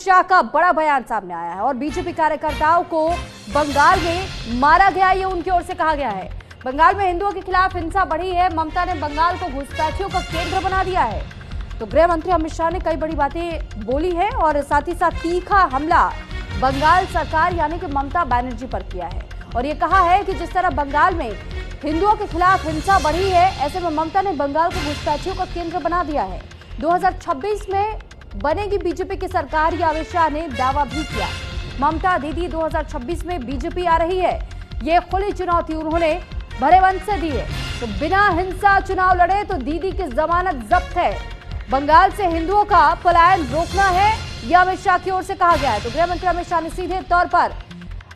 शाह का बड़ा बयान सामने आया है और बीजेपी कार्यकर्ताओं को बंगाल में मारा गया, ये उनकी ओर से कहा गया है। बंगाल में हिंदुओं के खिलाफ हिंसा बढ़ी है। ममता ने बंगाल को घुसपैठियों का केंद्र बना दिया है। तो गृह मंत्री अमित शाह ने कई बड़ी बातें बोली है और साथ ही साथ तीखा हमला बंगाल सरकार यानी कि ममता बनर्जी पर किया है और ये कहा है कि जिस तरह बंगाल में हिंदुओं के खिलाफ हिंसा बढ़ी है, ऐसे में ममता ने बंगाल को घुसपैठियों का केंद्र बना दिया है। 2026 में बनेगी बीजेपी की सरकार, ये अमित शाह ने दावा भी किया। ममता दीदी 2026 में बीजेपी आ रही है, ये खुली चुनौती उन्होंने भरे मन से दी है। तो बिना हिंसा चुनाव लड़े तो दीदी की जमानत जब्त है। बंगाल से हिंदुओं का पलायन रोकना है, यह अमित शाह की ओर से कहा गया है। तो गृह मंत्री अमित शाह ने सीधे तौर पर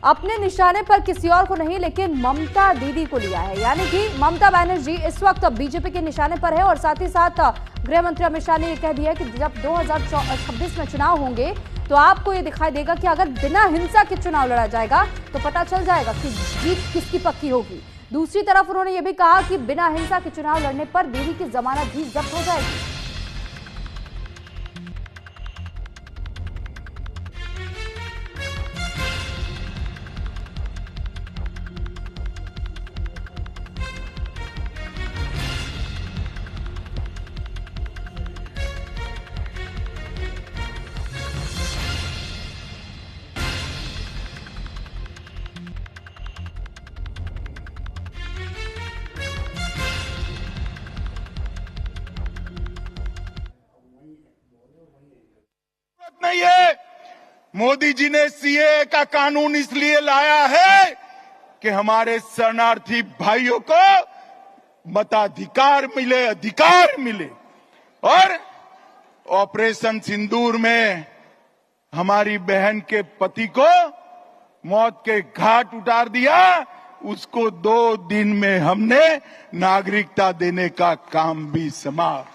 अपने निशाने पर किसी और को नहीं लेकिन ममता दीदी को लिया है, यानी कि ममता बनर्जी इस वक्त बीजेपी के निशाने पर है। और साथ ही साथ गृह मंत्री अमित शाह ने यह कह दिया कि जब 2026 में चुनाव होंगे तो आपको ये दिखाई देगा कि अगर बिना हिंसा के चुनाव लड़ा जाएगा तो पता चल जाएगा कि जीत किसकी पक्की होगी। दूसरी तरफ उन्होंने ये भी कहा कि बिना हिंसा के चुनाव लड़ने पर दीदी की जमानत भी जब्त हो जाएगी। नहीं है। मोदी जी ने सीए का कानून इसलिए लाया है कि हमारे शरणार्थी भाइयों को मताधिकार मिले, अधिकार मिले। और ऑपरेशन सिंदूर में हमारी बहन के पति को मौत के घाट उतार दिया, उसको 2 दिन में हमने नागरिकता देने का काम भी समाप्त।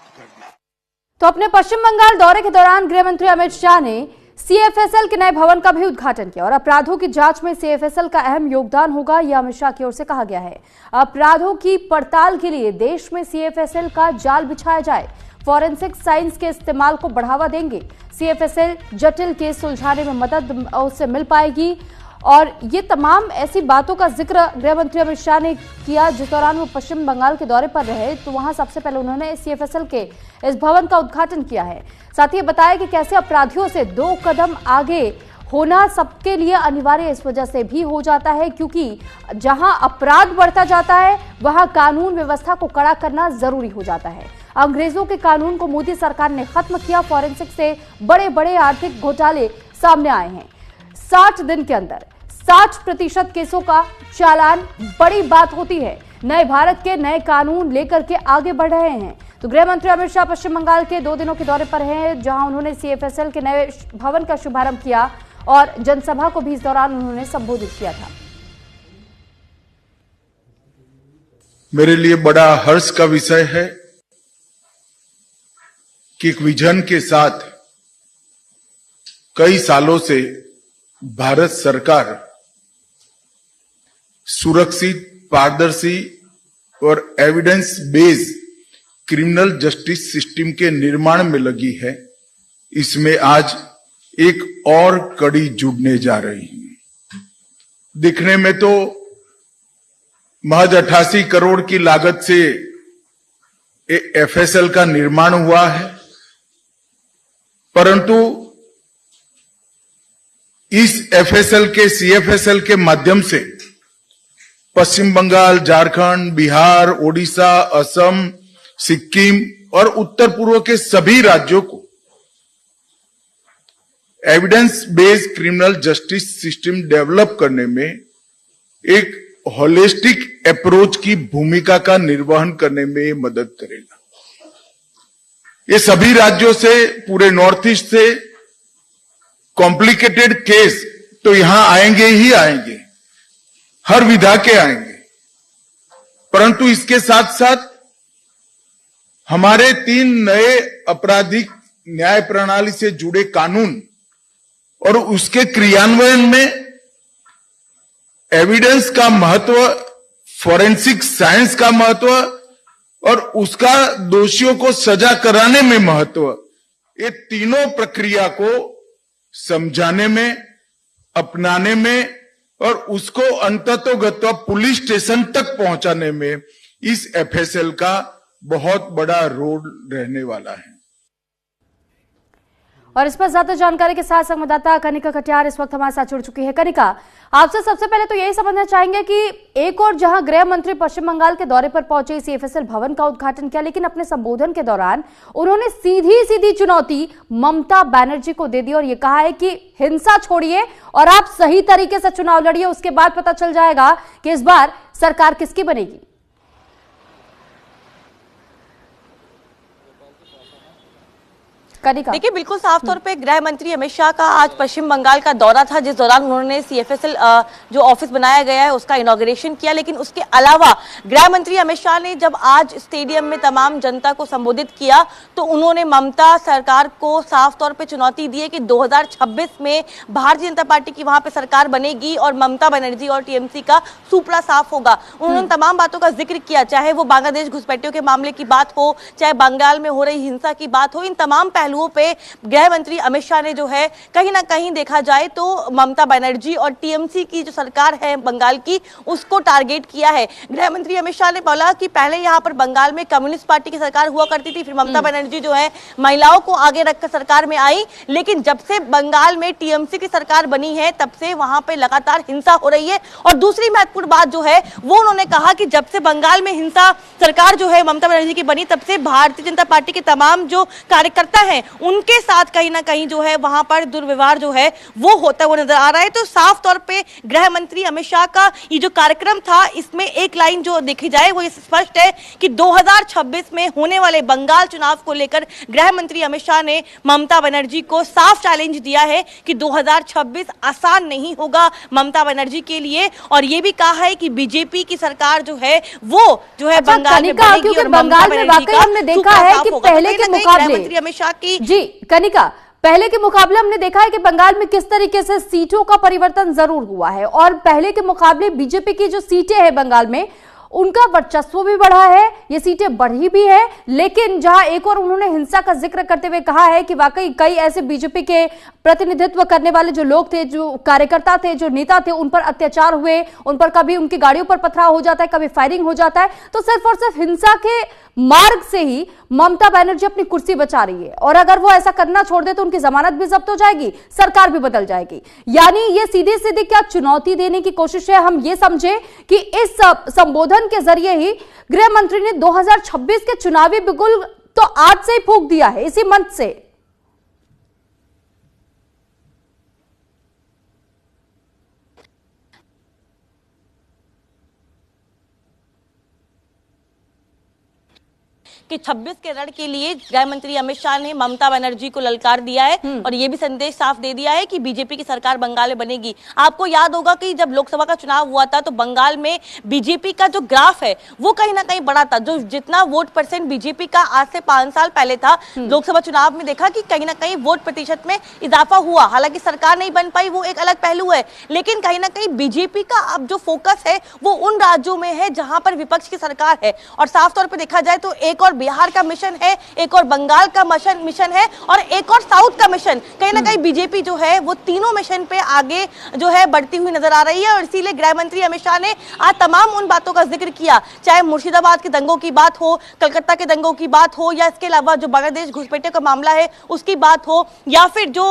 तो अपने पश्चिम बंगाल दौरे के दौरान गृह मंत्री अमित शाह ने सीएफएसएल के नए भवन का भी उद्घाटन किया और अपराधों की जांच में सीएफएसएल का अहम योगदान होगा, यह अमित शाह की ओर से कहा गया है। अपराधों की पड़ताल के लिए देश में सीएफएसएल का जाल बिछाया जाए, फॉरेंसिक साइंस के इस्तेमाल को बढ़ावा देंगे। सीएफएसएल जटिल केस सुलझाने में मदद उससे मिल पाएगी और ये तमाम ऐसी बातों का जिक्र गृह मंत्री अमित शाह ने किया जिस दौरान वो पश्चिम बंगाल के दौरे पर रहे। तो वहां सबसे पहले उन्होंने सीएफएसएल के इस भवन का उद्घाटन किया है। साथ ही बताया कि कैसे अपराधियों से 2 कदम आगे होना सबके लिए अनिवार्य इस वजह से भी हो जाता है क्योंकि जहां अपराध बढ़ता जाता है वहां कानून व्यवस्था को कड़ा करना जरूरी हो जाता है। अंग्रेजों के कानून को मोदी सरकार ने खत्म किया। फॉरेंसिक से बड़े बड़े आर्थिक घोटाले सामने आए हैं। 60 दिन के अंदर 60% केसों का चालान बड़ी बात होती है। नए भारत के नए कानून लेकर के आगे बढ़ रहे हैं। तो गृह मंत्री अमित शाह पश्चिम बंगाल के 2 दिनों के दौरे पर हैं, जहां उन्होंने सीएफएसएल के नए भवन का शुभारंभ किया और जनसभा को भी इस दौरान उन्होंने संबोधित किया था। मेरे लिए बड़ा हर्ष का विषय है कि एक विजन के साथ कई सालों से भारत सरकार सुरक्षित, पारदर्शी और evidence based criminal justice system के निर्माण में लगी है। इसमें आज एक और कड़ी जुड़ने जा रही है। दिखने में तो महज 88 करोड़ की लागत से एफएसएल का निर्माण हुआ है, परंतु इस एफएसएल के सीएफएसएल के माध्यम से पश्चिम बंगाल, झारखंड, बिहार, ओडिशा, असम, सिक्किम और उत्तर पूर्व के सभी राज्यों को evidence based criminal justice system develop करने में एक होलिस्टिक अप्रोच की भूमिका का निर्वहन करने में मदद करेगा। ये सभी राज्यों से, पूरे नॉर्थ ईस्ट से कॉम्प्लिकेटेड केस तो यहां आएंगे ही आएंगे, हर विधा के आएंगे, परंतु इसके साथ साथ हमारे 3 नए आपराधिक न्याय प्रणाली से जुड़े कानून और उसके क्रियान्वयन में एविडेंस का महत्व, फॉरेंसिक साइंस का महत्व और उसका दोषियों को सजा कराने में महत्व, ये तीनों प्रक्रिया को समझाने में, अपनाने में और उसको अंततोगत्वा पुलिस स्टेशन तक पहुंचाने में इस एफएसएल का बहुत बड़ा रोल रहने वाला है। और इस पर ज्यादा जानकारी के साथ संवाददाता कनिका कटियार इस वक्त हमारे साथ जुड़ चुकी है। कनिका, आपसे सबसे पहले तो यही समझना चाहेंगे कि एक और जहां गृह मंत्री पश्चिम बंगाल के दौरे पर पहुंचे, सीएफएसएल भवन का उद्घाटन किया, लेकिन अपने संबोधन के दौरान उन्होंने सीधी सीधी चुनौती ममता बनर्जी को दे दी और ये कहा है कि हिंसा छोड़िए और आप सही तरीके से चुनाव लड़िए, उसके बाद पता चल जाएगा कि इस बार सरकार किसकी बनेगी। देखिए, बिल्कुल साफ तौर पे गृह मंत्री अमित शाह का आज पश्चिम बंगाल का दौरा था, जिस दौरान उन्होंने सीएफएसएल जो ऑफिस बनाया गया है उसका इनॉग्रेशन किया। लेकिन उसके अलावा गृह मंत्री अमित शाह ने जब आज स्टेडियम में तमाम जनता को संबोधित किया तो उन्होंने ममता सरकार को साफ तौर पे चुनौती दी है कि 2026 में भारतीय जनता पार्टी की वहां पे सरकार बनेगी और ममता बनर्जी और टीएमसी का सुपड़ा साफ होगा। उन्होंने तमाम बातों का जिक्र किया, चाहे वो बांग्लादेश घुसपैठियों के मामले की बात हो, चाहे बंगाल में हो रही हिंसा की बात हो, इन तमाम पहलुओं पे गृह मंत्री अमित शाह ने जो है कहीं ना कहीं देखा जाए तो ममता बनर्जी और टीएमसी की जो सरकार है बंगाल की उसको टारगेट किया है। गृह मंत्री अमित शाह ने बोला कि पहले यहां पर बंगाल में कम्युनिस्ट पार्टी की सरकार हुआ करती थी, फिर ममता बनर्जी जो है महिलाओं को आगे रखकर सरकार में आई, लेकिन जब से बंगाल में टीएमसी की सरकार बनी है तब से वहां पे लगातार हिंसा हो रही है। और दूसरी महत्वपूर्ण बात जो है वो उन्होंने कहा कि जब से बंगाल में हिंसा सरकार जो है ममता बनर्जी की बनी तब से भारतीय जनता पार्टी के तमाम जो कार्यकर्ता हैं उनके साथ कहीं ना कहीं जो है वहां पर दुर्व्यवहार जो है वो होता हुआ नजर आ रहा है। तो साफ तौर पे गृह मंत्री अमित शाह का ये जो कार्यक्रम था इसमें एक लाइन जो देखी जाए वो स्पष्ट है कि 2026 में होने वाले बंगाल चुनाव को लेकर गृह मंत्री अमित शाह ने ममता बनर्जी को साफ चैलेंज दिया है कि 2026 आसान नहीं होगा ममता बनर्जी के लिए, और ये भी कहा है कि बीजेपी की सरकार जो है वो जो है बंगाल में बनेगी और बंगाल में वाकई हमने देखा है कि पहले के मुकाबले मंत्री अमित शाह की जी कनिका, पहले के मुकाबले हमने देखा है कि बंगाल में किस तरीके से सीटों का परिवर्तन जरूर हुआ है और पहले के मुकाबले बीजेपी की जो सीटें हैं बंगाल में उनका वर्चस्व भी बढ़ा है, ये सीटें बढ़ी भी है। लेकिन जहां एक और उन्होंने हिंसा का जिक्र करते हुए कहा है कि वाकई कई ऐसे बीजेपी के प्रतिनिधित्व करने वाले जो लोग थे, जो कार्यकर्ता थे, जो नेता थे, उन पर अत्याचार हुए, उन पर कभी उनकी गाड़ियों पर पथराव हो जाता है, कभी फायरिंग हो जाता है। तो सिर्फ और सिर्फ हिंसा के मार्ग से ही ममता बनर्जी अपनी कुर्सी बचा रही है और अगर वो ऐसा करना छोड़ दे तो उनकी जमानत भी जब्त हो जाएगी, सरकार भी बदल जाएगी। यानी ये सीधे सीधे क्या चुनौती देने की कोशिश है? हम ये समझे कि इस संबोधन के जरिए ही गृह मंत्री ने 2026 के चुनावी बिगुल तो आज से ही फूंक दिया है इसी मंच से। कि 26 के रण के लिए गृह मंत्री अमित शाह ने ममता बनर्जी को ललकार दिया है और ये भी संदेश साफ दे दिया है कि बीजेपी की सरकार बंगाल में बनेगी। आपको याद होगा कि जब लोकसभा का चुनाव हुआ था तो बंगाल में बीजेपी का जो ग्राफ है वो कहीं ना कहीं बड़ा था, जो जितना वोट परसेंट बीजेपी का आज से 5 साल पहले था लोकसभा चुनाव में देखा कि कहीं ना कहीं वोट प्रतिशत में इजाफा हुआ। हालांकि सरकार नहीं बन पाई, वो एक अलग पहलू है, लेकिन कहीं ना कहीं बीजेपी का अब जो फोकस है वो उन राज्यों में है जहां पर विपक्ष की सरकार है। और साफ तौर पर देखा जाए तो एक और बिहार का मिशन है, एक और बंगाल का मिशन है और एक और साउथ का मिशन। कहीं ना कहीं बीजेपी जो है वो तीनों मिशन पे आगे जो है बढ़ती हुई नजर आ रही है और इसीलिए गृह मंत्री अमित शाह ने आज तमाम उन बातों का जिक्र किया, चाहे मुर्शिदाबाद के दंगों की बात हो, कलकत्ता के दंगों की बात हो, या इसके अलावा जो बांग्लादेश घुसपैठियों का मामला है उसकी बात हो, या फिर जो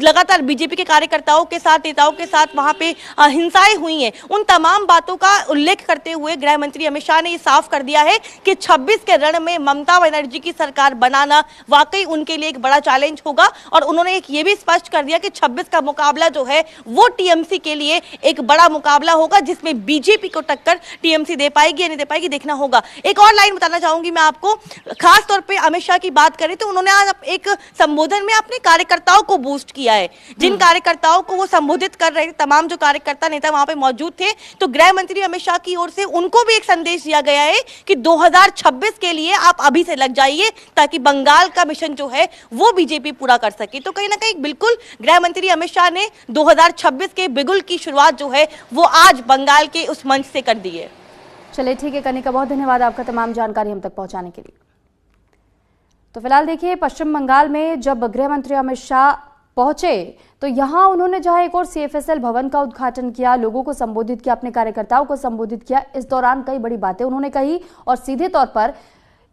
लगातार बीजेपी के कार्यकर्ताओं के साथ, नेताओं के साथ वहां पे हिंसाएं हुई हैं, उन तमाम बातों का उल्लेख करते हुए गृह मंत्री अमित शाह ने ये साफ कर दिया है कि 26 के रण में ममता बनर्जी की सरकार बनाना वाकई उनके लिए एक बड़ा चैलेंज होगा। और उन्होंने एक ये भी स्पष्ट कर दिया कि 26 का मुकाबला जो है वो टीएमसी के लिए एक बड़ा मुकाबला होगा, जिसमें बीजेपी को टक्कर टीएमसी दे पाएगी या नहीं दे पाएगी देखना होगा। एक और लाइन बताना चाहूंगी मैं आपको, खास तौर पे अमित शाह की बात करें तो उन्होंने आज एक संबोधन में अपने कार्यकर्ताओं को बूस्ट किया है। जिन कार्यकर्ताओं को वो संबोधित कर रहे थे, तमाम जो कार्यकर्ता नेता वहां पे मौजूद थे, तो गृह मंत्री अमित शाह की ओर से उनको भी एक संदेश दिया गया है कि 2026 के लिए आप अभी से लग जाइए ताकि बंगाल का मिशन जो है वो बीजेपी पूरा कर सके। तो कहीं ना कहीं बिल्कुल गृह मंत्री अमित शाह ने 2026 के बिगुल की शुरुआत जो है वो आज बंगाल के उस मंच से कर दी है। चलिए ठीक है कनिका, बहुत धन्यवाद आपका तमाम जानकारी हम तक पहुंचाने के लिए। तो फिलहाल देखिए, पश्चिम बंगाल में जब गृह मंत्री अमित शाह पहुंचे तो यहां उन्होंने जहां एक और CFSL भवन का उद्घाटन किया, लोगों को संबोधित किया, अपने कार्यकर्ताओं को संबोधित किया। इस दौरान कई बड़ी बातें उन्होंने कही और सीधे तौर पर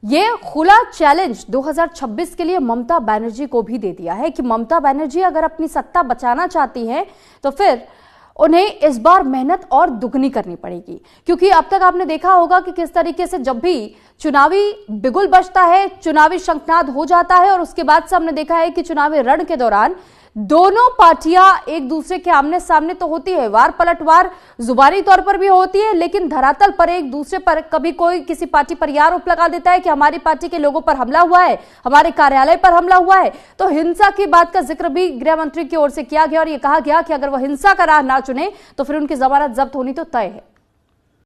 ये खुला चैलेंज 2026 के लिए ममता बनर्जी को भी दे दिया है कि ममता बनर्जी अगर अपनी सत्ता बचाना चाहती हैं तो फिर उन्हें इस बार मेहनत और दुगनी करनी पड़ेगी, क्योंकि अब तक आपने देखा होगा कि किस तरीके से जब भी चुनावी बिगुल बजता है, चुनावी शंखनाद हो जाता है और उसके बाद से हमने देखा है कि चुनावी रण के दौरान दोनों पार्टियां एक दूसरे के आमने सामने तो होती है, वार पलटवार जुबानी तौर पर भी होती है, लेकिन धरातल पर एक दूसरे पर कभी कोई किसी पार्टी पर यह आरोप लगा देता है कि हमारी पार्टी के लोगों पर हमला हुआ है, हमारे कार्यालय पर हमला हुआ है। तो हिंसा की बात का जिक्र भी गृह मंत्री की ओर से किया गया और यह कहा गया कि अगर वह हिंसा का राह ना चुने तो फिर उनकी जमानत जब्त होनी तो तय है।